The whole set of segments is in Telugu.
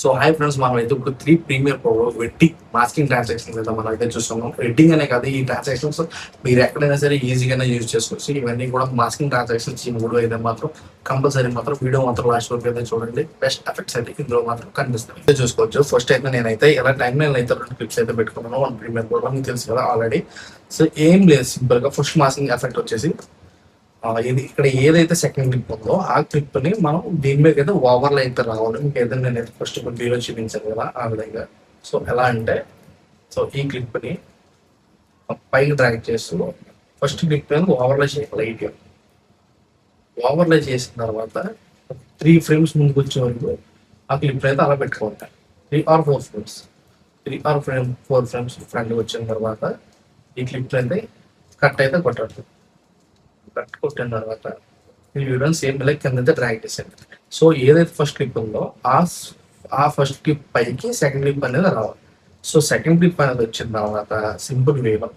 సో హాయ్ ఫ్రెండ్స్, మనం అయితే ఇప్పుడు 3 Premiere Pro wedding masking transactions అయితే మనం అయితే చూస్తున్నాం. వెడ్డింగ్ అనే కాదు, ఈ ట్రాన్సాక్షన్స్ మీరు ఎక్కడైనా సరే ఈజీగానే యూజ్ చేసుకోవచ్చు. ఇవన్నీ కూడా మాస్కింగ్ ట్రాన్సాక్షన్స్ ఈ మూడు అయితే మాత్రం కంపల్సరీ మాత్రం వీడియో మాత్రం లాస్ట్ వరకు అయితే చూడండి. బెస్ట్ ఎఫెక్ట్స్ అయితే ఇందులో మాత్రం కనిపిస్తాయి అయితే చూసుకోవచ్చు. ఫస్ట్ అయితే నేనైతే ఇలా టైం లైన్ అయితే 2 క్లిప్స్ అయితే పెట్టుకున్నాను. 1 ప్రీమియర్ ప్రో మీకు తెలుసు కదా ఆల్రెడీ. సో ఏం లేదు, సింపుల్ గా ఫస్ట్ మాస్కింగ్ ఎఫెక్ట్ వచ్చేసి ఇది ఇక్కడ ఏదైతే సెకండ్ క్లిప్ ఉందో ఆ క్లిప్ ని మనం దీని మీద అయితే ఓవర్లో అయితే రావాలి. మీకు ఏదైతే నేనైతే ఫస్ట్ వీడియో చూపించాను కదా ఆ విధంగా. సో ఎలా అంటే, సో ఈ క్లిప్ ని పైకి డ్రాగ్ చేస్తూ ఫస్ట్ క్లిప్ మీద ఓవర్లై చేయాలి. లైట్ గా ఓవర్లై చేసిన తర్వాత 3 ఫ్రేమ్స్ ముందుకు వచ్చే వరకు ఆ క్లిప్ అయితే అలా పెట్టుకోవాలి. 3 or 4 ఫ్రేమ్స్ 4 ఫ్రేమ్స్ ఫ్రంట్ వచ్చిన తర్వాత ఈ క్లిప్ అయితే కట్ అయితే కొట్టాలి. కట్ కొట్టిన తర్వాత ఈ వీడియోని సేమ్ లైక్ కింద డ్రాగ్ చేశాను. సో ఏదైతే ఫస్ట్ క్లిప్ ఉందో ఆ ఫస్ట్ క్లిప్ పైకి సెకండ్ క్లిప్ అనేది రావాలి. సో సెకండ్ క్లిప్ అనేది వచ్చిన తర్వాత సింపుల్ వేలో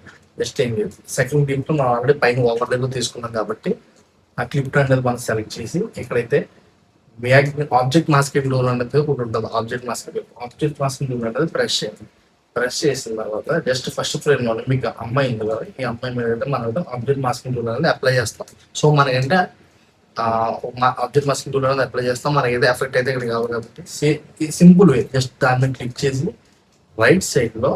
జస్ట్ ఏం లేదు, సెకండ్ క్లిప్ మనం ఆల్రెడీ పైన ఓవర్లో తీసుకున్నాం కాబట్టి ఆ క్లిప్ అనేది మనం సెలెక్ట్ చేసి ఎక్కడైతే ఆబ్జెక్ట్ మాస్కింగ్ టూల్ అనేది ఒకటి ఉంటుంది. ఆబ్జెక్ట్ మాస్కింగ్ టూల్ అనేది ప్రెస్ చేసిన తర్వాత జస్ట్ ఫస్ట్ ఫ్రేమ్ లో మీకు అమ్మాయి ఉంది కదా, ఈ అమ్మాయి మీద అయితే మనం ఆబ్జెక్ట్ మాస్కింగ్ టూల్ అనేది అప్లై చేస్తాం. సో మనకంటే ఆబ్జెక్ట్ మాస్కింగ్ టూల్ అనేది అప్లై చేస్తాం. మనకి ఏదో ఎఫెక్ట్ అయితే ఇక్కడ కావాలి కాబట్టి సింపుల్ వే జస్ట్ దాని మీద క్లిక్ చేసి రైట్ సైడ్ లో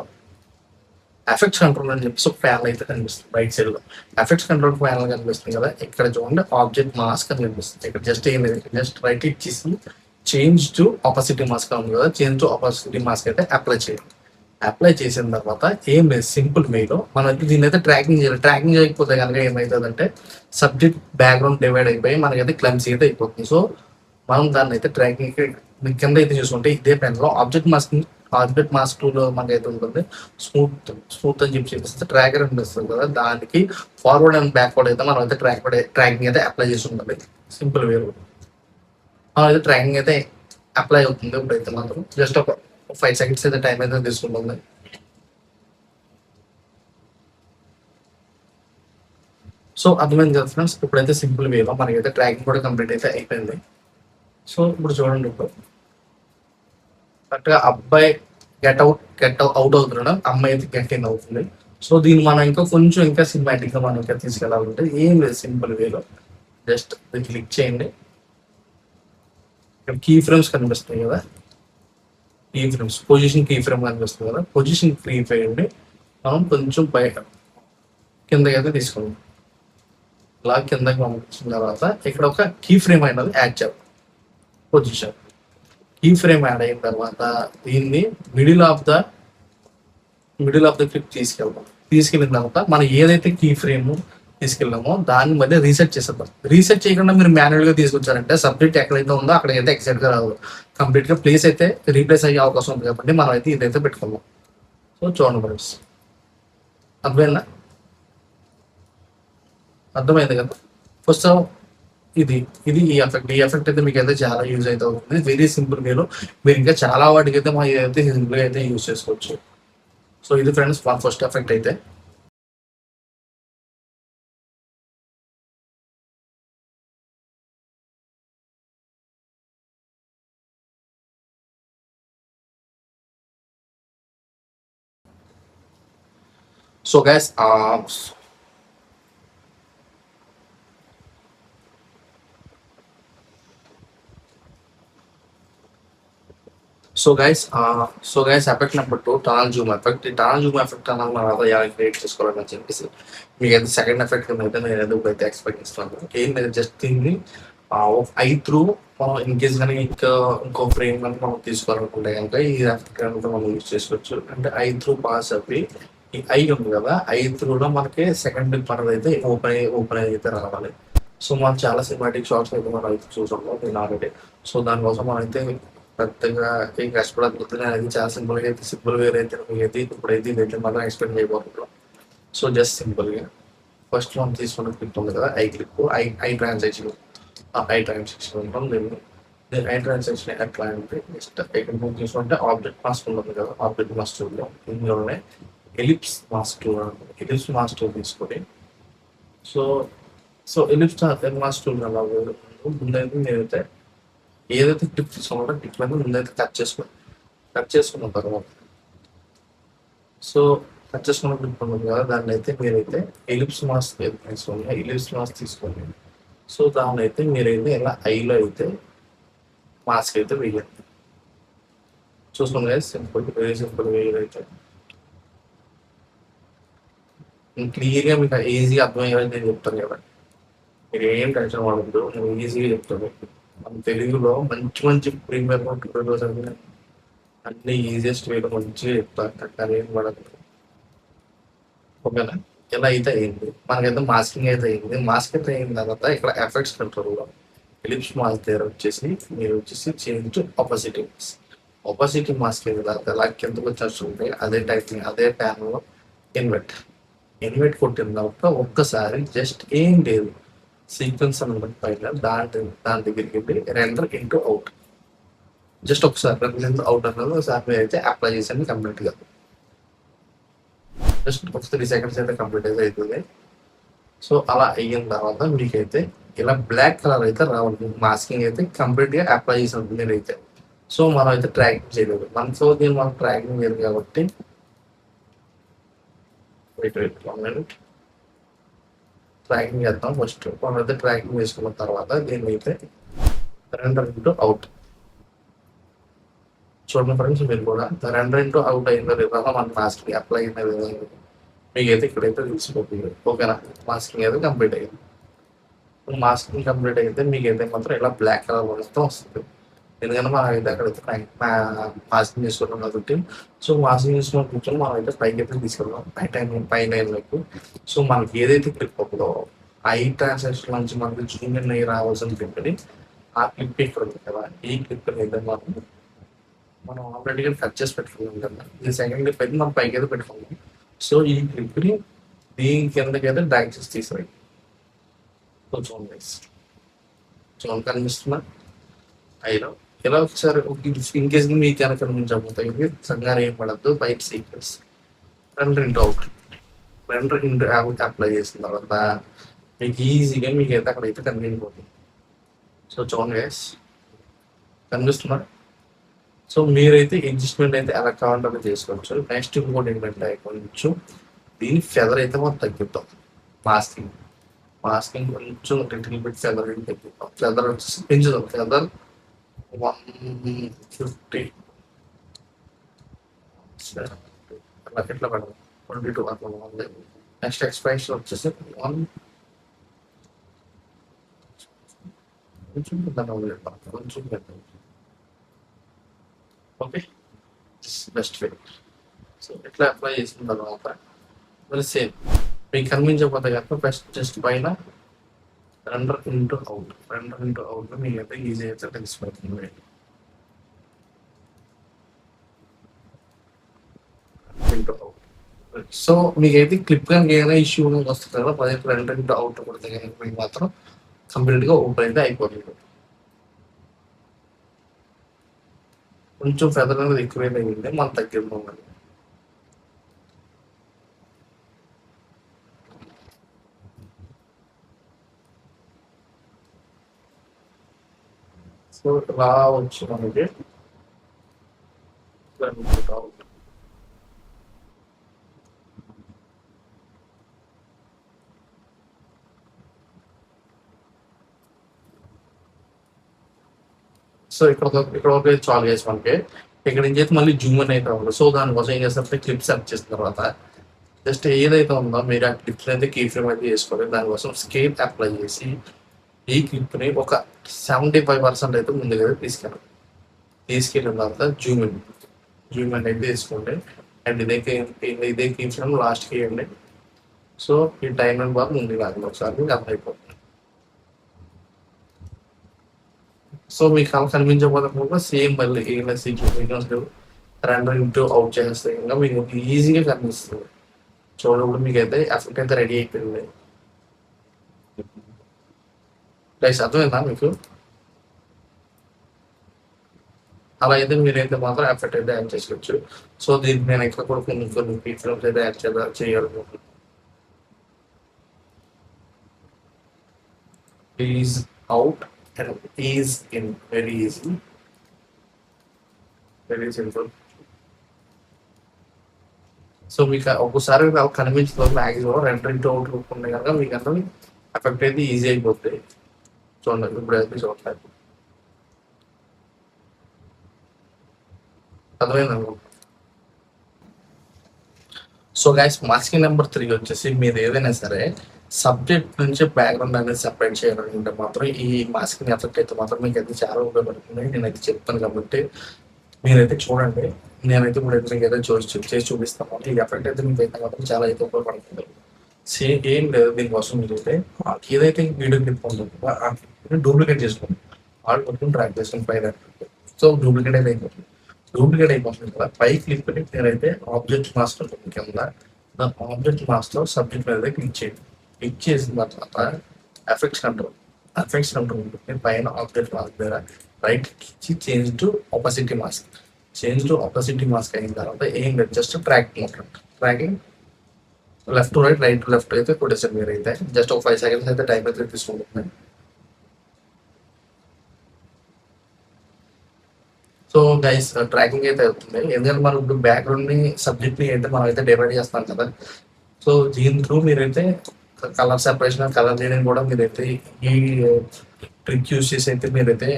ఎఫెక్ట్స్ కంట్రోల్ అని చెప్పేసి ఒక ప్యానల్ అయితే కనిపిస్తుంది. రైట్ సైడ్ లో ఎఫెక్ట్స్ కంట్రోల్ ప్యానల్ కనిపిస్తుంది కదా, ఇక్కడ చూడండి ఆబ్జెక్ట్ మాస్క్ అని కనిపిస్తుంది. ఇక్కడ జస్ట్ ఏం లేదు, జస్ట్ రైట్ క్లిక్ చేసి చేంజ్ టు ఆపోసిటీ మాస్క్ ఉంది కదా, చేంజ్ టు ఆపోసిటీ మాస్క్ అయితే అప్లై చేయాలి. అప్లై చేసిన తర్వాత ఏం లేదు, సింపుల్ మెయిల్ మనం దీన్ని అయితే ట్రాకింగ్ చేయాలి. ట్రాకింగ్ చేయకపోతే కనుక ఏమవుతుంది అంటే సబ్జెక్ట్ బ్యాక్గ్రౌండ్ డివైడ్ అయిపోయి మనకైతే క్లమ్సీ అయితే అయిపోతుంది. సో మనం దాన్ని అయితే ట్రాకింగ్ కింద అయితే చూసుకుంటే ఇదే పెన్లో ఆబ్జెక్ట్ మాస్క్ టూల్ మనకైతే ఉంటుంది. స్మూత్ అని చెప్పి చూపిస్తే ట్రాకర్ అనిపిస్తుంది కదా, దానికి ఫార్వర్డ్ అండ్ బ్యాక్వర్డ్ అయితే మనం అయితే ట్రాకింగ్ అయితే అప్లై చేసి ఉండాలి. సింపుల్ వేరు మనం అయితే ట్రాకింగ్ అయితే అప్లై అవుతుంది. ఇప్పుడైతే మాత్రం జస్ట్ ఒక 5 seconds అయితే టైం అయితే తీసుకుంటుంది. సో అర్థమైంది కదా ఫ్రెండ్స్. ఇప్పుడైతే సింపుల్ వేలో మనకైతే ట్రాకింగ్ కూడా కంప్లీట్ అయితే అయిపోయింది. సో ఇప్పుడు చూడండి, ఇప్పుడు కరెక్ట్గా అబ్బాయి గెట్ అవుట్ అవుతున్నాడు, అమ్మాయి అయితే గెట్ ఇన్ అవుతుంది. సో దీన్ని మనం ఇంకా సినిమాటిక్ గా మనం ఇంకా తీసుకెళ్ళాలంటే ఏం లేదు, సింపుల్ వేలో జస్ట్ క్లిక్ చేయండి. ఇక్కడ కీ ఫ్రేమ్స్ కనిపిస్తాయి కదా, key frames position key frame కనిపిస్తుంది కదా, పొజిషన్ కీ ఫ్రేమ్ మనం కొంచెం బయట కిందకి అయితే తీసుకుందాం. ఇలా కిందకి పంపించిన తర్వాత ఇక్కడ ఒక కీ ఫ్రేమ్ అనేది యాడ్ చేయాలి. పొజిషన్ కీ ఫ్రేమ్ యాడ్ అయిన తర్వాత దీన్ని మిడిల్ ఆఫ్ ద క్లిప్ తీసుకెళ్ళిన తర్వాత మనం ఏదైతే కీ ఫ్రేమ్ తీసుకెళ్ళామో దాన్ని మళ్ళీ రీసెట్ చేసేద్దాం. రీసెట్ చేయకుండా మీరు మాన్యువల్ గా తీసుకొచ్చారంటే సబ్జెక్ట్ ఎక్కడైతే ఉందో అక్కడైతే ఎగ్జాక్ట్ గా రాదు, కంప్లీట్ గా ప్లేస్ అయితే రీప్లేస్ అయ్యే అవకాశం ఉంది. కాబట్టి మనం అయితే ఇదైతే పెట్టుకుందాం. సో చూడండి ఫ్రెండ్స్, అర్థమైంది కదా. ఫస్ట్ ఇది ఈ ఎఫెక్ట్ అయితే మీకు అయితే చాలా యూజ్ అయితే అవుతుంది. వెరీ సింపుల్ వేలో మీరు ఇంకా చాలా వాటికి అయితే మా ఇదైతే సింపుల్ గా అయితే యూజ్ చేసుకోవచ్చు. సో ఇది ఫ్రెండ్స్ ఫస్ట్ ఎఫెక్ట్ అయితే. So guys, effect number 2 tunnel Zoom effect. ఈ టనల్ జూమ్ ఎఫెక్ట్ అనేది మనం ఎలా క్రియేట్ చేసుకోవాలని చెప్పేసి మీకు అయితే సెకండ్ ఎఫెక్ట్ అయితే నేను అయితే ఎక్స్పెక్ట్ చేస్తున్నాను. ఏం లేదు, జస్ట్ దీన్ని ఐ త్రూ మనం ఇన్ కేస్ కనుక ఇంకో ఫ్రేమ్ కనుక మనం తీసుకోవాలనుకుంటే కనుక ఈ ఎఫెక్ట్ కనుక మనం యూజ్ చేసుకోవచ్చు. అంటే ఐ త్రూ పాస్ అవి ఈ ఐ ఉంది కదా, ఐ త్రూలో మనకి సెకండ్ పనది అయితే ఓపెన్ అయితే రావాలి. సో మనం చాలా సినిమాటిక్ షార్ట్స్ అయితే మనం అయితే చూసాము నేను ఆల్రెడీ. సో దానికోసం మనం అయితే పెద్దగా ఏం కష్టపడకపోతే అది చాలా సింపుల్ వేర్ అయితే మీకైతే ఇప్పుడైతే ఇదైతే మనం ఎక్స్ప్లెయిన్ చేయబోతున్నాం. సో జస్ట్ సింపుల్గా ఫస్ట్ మనం తీసుకున్న క్లిప్ ఉంది కదా, ఐ ట్రాన్సాక్షన్ ఉంటాం. దీన్ని ఐ ట్రాన్సాక్షన్ ఎట్లా అంటే జస్ట్ ఇక్కడ మనం తీసుకుంటే ఆబ్జెక్ట్ మాస్క్ ఉంటుంది కదా, ఆబ్జెక్ట్ మాస్క్ టూల్లో ఇందులోనే ఎలిప్స్ మాస్క్ టూల్ తీసుకొని సో ఎలిప్స్ మాస్క్ టూల్ అలా ముందైతే నేనైతే ఏదైతే క్లిప్ తీసుకున్నారో క్లిప్ మీద ముందైతే కట్ చేసుకున్న తర్వాత సో కట్ చేసుకున్న క్లిప్ ఉంటుంది కదా, దాన్ని అయితే మీరైతే ఎలిప్స్ మాస్క్ తీసుకోండి. ఎలిప్స్ మాస్క్ తీసుకోండి. సో దాన్ని అయితే మీరైతే ఇలా ఐలో అయితే మాస్క్ అయితే వేయండి. చూసుకోండి కదా, సింపుల్, వెరీ సింపుల్ వేయరైతే క్లియర్గా మీకు ఈజీగా అర్థమయ్యేది నేను చెప్తాను కదా, మీరు ఏం టెన్షన్ పడద్దు, నేను ఈజీగా చెప్తాను. మన తెలుగులో మంచి మంచి ప్రీమియర్ ట్యూటోరియల్స్ అన్ని ఈజియెస్ట్ వేలో మంచిగా చెప్తాను, కానీ ఏం పడదు. ఓకేనా? ఇలా అయితే అయింది, మనకైతే మాస్కింగ్ అయితే అయింది. మాస్క్ అయితే అయిన తర్వాత ఇక్కడ ఎఫెక్ట్స్ కంట్రోల్లో ఎలిప్స్ మాస్క్ దగ్గర వచ్చేసి మీరు వచ్చేసి చేంజ్ ఆపోజిటీ మాస్క్ ఎలా కిందకు వచ్చేస్తుంటే అదే టైపింగ్ అదే ప్యాన్లో ఇన్వెట్ కొట్టిన తర్వాత ఒక్కసారి జస్ట్ ఏం లేదు సీక్వెన్స్ అని పైన దాని దగ్గరికి వెళ్ళి రెండర్ ఇంటూ అవుట్, జస్ట్ ఒకసారి రెండర్ ఇంటూ అవుట్ అన్నది ఒకసారి మీరు అయితే అప్లై చేసేయండి కంప్లీట్గా. జస్ట్ ఒక 3 seconds అయితే కంప్లీట్ అయితే అవుతుంది. సో అలా అయిన తర్వాత మీకైతే ఇలా బ్లాక్ కలర్ అయితే రావాలి, మాస్కింగ్ అయితే కంప్లీట్గా అప్లై చేసి ఉంటుంది నేనైతే. సో మనం అయితే ట్రాకింగ్ చేయలేదు, సో దీన్ని మనం ట్రాకింగ్ చేయలేదు కాబట్టి ట్రాకింగ్ చేద్దాం. ఫస్ట్ మనం అయితే ట్రాకింగ్ చేసుకున్న తర్వాత దీన్ని అయితే రెండర్ ఇంటూ అవుట్ చూడండి ఫ్రెండ్స్, మీరు కూడా రెండర్ ఇంటూ అవుట్ అయిన విధంగా మన మాస్కింగ్ అప్లై అయిన విధంగా మీకైతే ఇక్కడైతే తెలిసిపోతుంది. ఓకేనా? మాస్కింగ్ అయితే కంప్లీట్ అయ్యింది. మాస్కింగ్ కంప్లీట్ అయితే మీకైతే మాత్రం ఇలా బ్లాక్ కలర్ వస్తూ వస్తుంది, ఎందుకంటే మనం అయితే అక్కడైతే మాస్కింగ్ చేసుకున్నాం కాబట్టి. సో మాస్కింగ్ చేసుకున్న కూర్చొని మనం అయితే పైకి అయితే తీసుకెళ్దాం పై లైన్లకు. సో మనకి ఏదైతే క్లిప్ అవుతుందో ఐ ట్రాన్సాక్షన్ నుంచి మనకి జూనియర్ అయ్యి రావాల్సిన క్లిప్ని ఆ క్లిప్ ఇక్కడ ఉంది కదా, ఈ క్లిప్ అయితే మనం ఆల్రెడీగా కట్ చేసి పెట్టుకున్నాం కదా, ఈ సెకండ్ క్లిప్ అయితే మనం పైకి అయితే పెట్టుకున్నాం. సో ఈ క్లిప్ని దీని కిందకైతే డ్రాగ్ చేసి తీసాయి. సో చూడండి కనిపిస్తున్నా అయినా ఇలా ఒకసారి ఇన్ కేస్ మీ కనుక నుంచి అమ్ముతాయి సంగానే ఏం పడద్దు. బయట sequence render into out apply చేసిన తర్వాత మీకు ఈజీగా మీకైతే అక్కడైతే కనిపించిపోతుంది. సో చూడండి గైస్ కనిపిస్తున్నా. సో మీరైతే అడ్జస్ట్మెంట్ అయితే ఎలా కావాలంటే చేసుకోవచ్చు. నెక్స్ట్ ఇంకోటి ఏంటంటే కొంచెం దీని ఫెదర్ అయితే మనం తగ్గిద్దాం. మాస్కింగ్ కొంచెం లిటిల్ బిట్ ఫెదర్ అయితే తగ్గిద్దాం. ఫెదర్ వచ్చేసి పెంచుదాం. ఫెదర్ 150 అట్లా ఎట్లా పెడదాం, 22 అట్లా ఉంది. నెక్స్ట్ ఎక్స్ప్రెషన్ వచ్చేసి కొంచెం పెద్దాం. Okay, best way. సో ఇట్లా అప్లై చేసిన తర్వాత మరి సేమ్ మీకు కనిపించకపోతే కనుక ఫస్ట్ జస్ట్ పైన రెండర్ ఇంటూ అవుట్ మీకు అయితే ఈజీ అయితే తెలిసిపోతుంది. Into out. సో మీకైతే క్లిప్ కానీ ఏదైనా ఇష్యూ వస్తుంది కదా, 10 రెండర్ ఇంటూ అవుట్ కొడితే కనుక మీకు మాత్రం కంప్లీట్గా ఓపెన్ అయితే అయిపోతుంది. కొంచెం ఫెదర్ అనేది ఎక్కువైతే అయింది, మనం తగ్గిద్దాం. సో ఇలా వచ్చి మనకి సో ఇక్కడ ఒక చాలు చేసి మనకి ఇక్కడ నుంచి అయితే మళ్ళీ జూమ్ అని అయితే అవ్వదు. సో దానికోసం ఏం చేస్తారంటే క్లిప్ సెలెక్ట్ చేసిన తర్వాత జస్ట్ ఏదైతే ఉందో మీరు ఆ క్లిప్స్ అయితే కీ ఫ్రేమ్ అయితే చేసుకోవాలి. దానికోసం స్కేల్ అప్లై చేసి ఈ క్లిప్ని ఒక 75% అయితే ముందుగా తీసుకెళ్ళిన తర్వాత జూమ్ అయితే తీసుకోండి. అండ్ ఇదే కీ ఫ్రేమ్ లాస్ట్కి ఇవ్వండి. సో ఈ టైం అండ్ బాగా ముందు కాదు ఒకసారి మీకు అర్థమైపోతుంది. సో మీకు అలా కనిపించకపోతే సేమ్ మళ్ళీ ఏమైనా సీక్వెన్స్ రెండర్ ఇంటూ అవుట్ చేస్తే ఇంకా మీకు ఈజీగా కనిపిస్తుంది. చూడప్పుడు మీకు అయితే ఎఫెక్ట్ అయితే రెడీ అయిపోయింది. గైస్ అర్థమైందా మీకు? అలా అయితే మీరైతే మాత్రం ఎఫెక్ట్ అయితే యాడ్ చేసుకోవచ్చు. సో దీనికి నేను ఇక్కడ కూడా కొన్ని ఫీచర్స్ అయితే యాడ్ చేయాలనుకుంటున్నాను. Please out and ease in very easy, very simple. So మీకు ఒక్కసారి నాకు కనిపించిన మ్యాక్సిమం రెండు అవుట్ ఉన్నాయి కనుక మీకు అందరూ ఎఫెక్ట్ అయితే ఈజీ అయిపోతుంది. చూడండి ఇప్పుడు అయితే చూడలేదు, అర్థమైంది అనుకో. సో గైస్ మాస్కింగ్ నెంబర్ 3 వచ్చేసి మీరు ఏదైనా సరే సబ్జెక్ట్ నుంచి బ్యాక్గ్రౌండ్ అనేది సెపరేట్ చేయాలంటే మాత్రం ఈ మాస్కింగ్ ఎఫెక్ట్ అయితే మాత్రం మీకు అయితే చాలా ఉపయోగపడుతుంది. నేనైతే చెప్తాను కాబట్టి మీరైతే చూడండి. నేనైతే ఇప్పుడు అయితే మీకు అయితే చేసి చూపిస్తాను. ఈ ఎఫెక్ట్ అయితే మీకు అయితే మాత్రం చాలా అయితే ఉపయోగపడుతుంది. సేమ్ ఏం లేదు, దీనికోసం మీరైతే ఏదైతే వీడియో క్లిప్ ఉంటుందో ఆ క్లిప్ని డూప్లికేట్ చేసుకోండి. వాళ్ళు పట్టుకుని ట్రాక్ చేసుకుని పైన సో డూప్లికేట్ అయితే అయిపోతుంది. డూప్లికేట్ అయిపోతుంది కదా, పై క్లిప్ నేనైతే ఆబ్జెక్ట్ మాస్టర్ కింద ఆబ్జెక్ట్ మాస్టర్ సబ్జెక్ట్ మీద క్లిక్ చేయండి. క్లిక్ చేసిన తర్వాత ఎఫెక్ట్స్ కంట్రోల్ ఉంటుంది పైన ఆబ్జెక్ట్ మాస్క్ దగ్గర రైట్ ఇచ్చి చేంజ్ టు ఆపోసిటీ మాస్క్ అయిన తర్వాత ఏం లేదు, just tracking left to right to left అయితే కొట్టేసారు. మీరు అయితే జస్ట్ ఒక 5 seconds అయితే టైం అయితే తీసుకుంటుంది. సో గైస్ ట్రాకింగ్ అయితే అవుతుంది, ఎందుకంటే మనం ఇప్పుడు బ్యాక్గ్రౌండ్ ని సబ్జెక్ట్ ని అయితే మనం అయితే డివైడ్ చేస్తాం కదా. సో దీని త్రూ మీరైతే కలర్ సెపరేషన్ కలర్ చేయడం కూడా మీరైతే ఈ ట్రిక్ యూస్ చేసి అయితే మీరైతే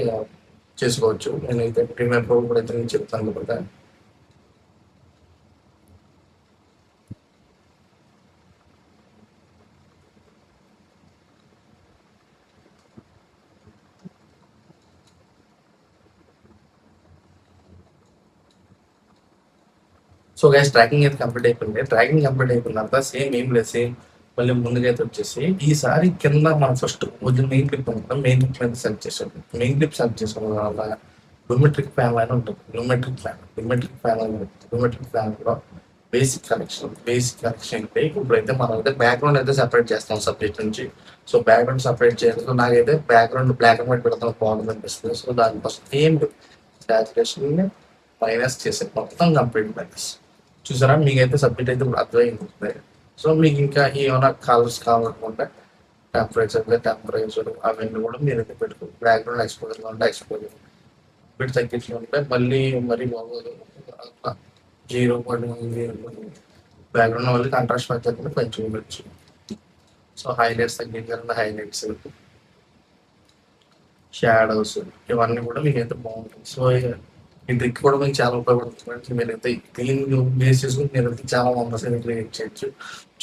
చేసుకోవచ్చు. నేనైతే ప్రీమియర్ ప్రో కూడా అయితే నేను చెప్తాను కదా. సో గైస్ ట్రాకింగ్ అయితే కంప్లీట్ అయిపోయింది. ట్రాకింగ్ కంప్లీట్ అయిపోయిన తర్వాత సేమ్ ఏం లేదు, సేమ్ మళ్ళీ ముందుకైతే వచ్చేసి ఈసారి కింద మనం ఫస్ట్ కొంచెం మెయిన్ క్లిప్ ఉంటుంది, మెయిన్ క్లిప్ మీద సెలెక్ట్ చేసుకోండి. మెయిన్ క్లిప్ సెలెక్ట్ చేసుకోవడం వల్ల ల్యూమెట్రిక్ ప్యానల్ అని ఉంటుంది. ల్యూమెట్రిక్ ప్యానల్ కూడా బేసిక్ కనెక్షన్ అంటే ఇప్పుడైతే మనం అయితే బ్యాక్గ్రౌండ్ అయితే సెపరేట్ చేస్తాం సబ్జెక్ట్ నుంచి. సో బ్యాక్గ్రౌండ్ సెపరేట్ చేయాలి. నాకైతే బ్యాక్గ్రౌండ్ బ్లాక్ అండ్ వైట్ పెడతాం బాగుంటుంది అనిపిస్తుంది. సో దానికోసం ఏం సాచురేషన్ మైనస్ చేసే మొత్తం కంప్లీట్ మైనస్ చూసారా, మీకైతే సబ్జెక్ట్ అయితే ఇప్పుడు అర్థమైంది. సో మీకు ఇంకా ఏమైనా కలర్స్ కావాలనుకుంటే టెంపరేచర్ అవన్నీ కూడా మీరైతే పెట్టుకోండి. బ్యాక్గ్రౌండ్ ఎక్స్పోజర్ ఉంటే ఎక్స్పోజర్ బిట్ తగ్గించుకుంటే మళ్ళీ మరి బాగోదు. 0.0 బ్యాక్గ్రౌండ్ మళ్ళీ కాంట్రాస్ట్ పద్ధతిని పెంచుకోవచ్చు. సో హైలైట్స్ తగ్గించాలంటే హైలైట్స్, షాడోస్ ఇవన్నీ కూడా మీకైతే బాగుంటుంది. సో ఈ ట్రిక్ కూడా మీకు చాలా ఉపయోగపడుతుంది. మీరైతే దీన్ని బేస్ చేసుకుని మీరైతే చాలా వందర్స్ అయితే క్రియేట్ చేయొచ్చు.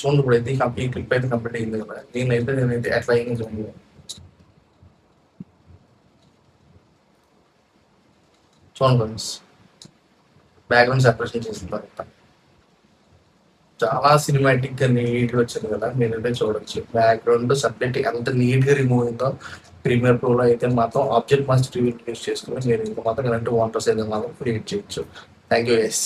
చూడండి ఇప్పుడైతే ఈ క్లిప్ అయితే కంప్లీట్ అయింది కదా, నేనైతే ఎట్లా అయింది చూడండి. చూడండి బ్యాక్గ్రౌండ్ సెపరేషన్ చేసిన తర్వాత చాలా సినిమాటిక్ గా నీట్ గా వచ్చింది కదా, మీరైతే చూడొచ్చు. బ్యాక్గ్రౌండ్ సబ్జెక్ట్ ఎంత నీట్ గా రిమూవ్ అయిందో ప్రీమియర్ ప్రో లో అయితే మాత్రం ఆబ్జెక్ట్ మాస్టర్ యూస్ చేసుకుని మీరు ఇంకా మాత్రం ఇలాంటి వాంటర్స్ అయితే మాత్రం క్రియేట్ చేయొచ్చు. Thank you guys.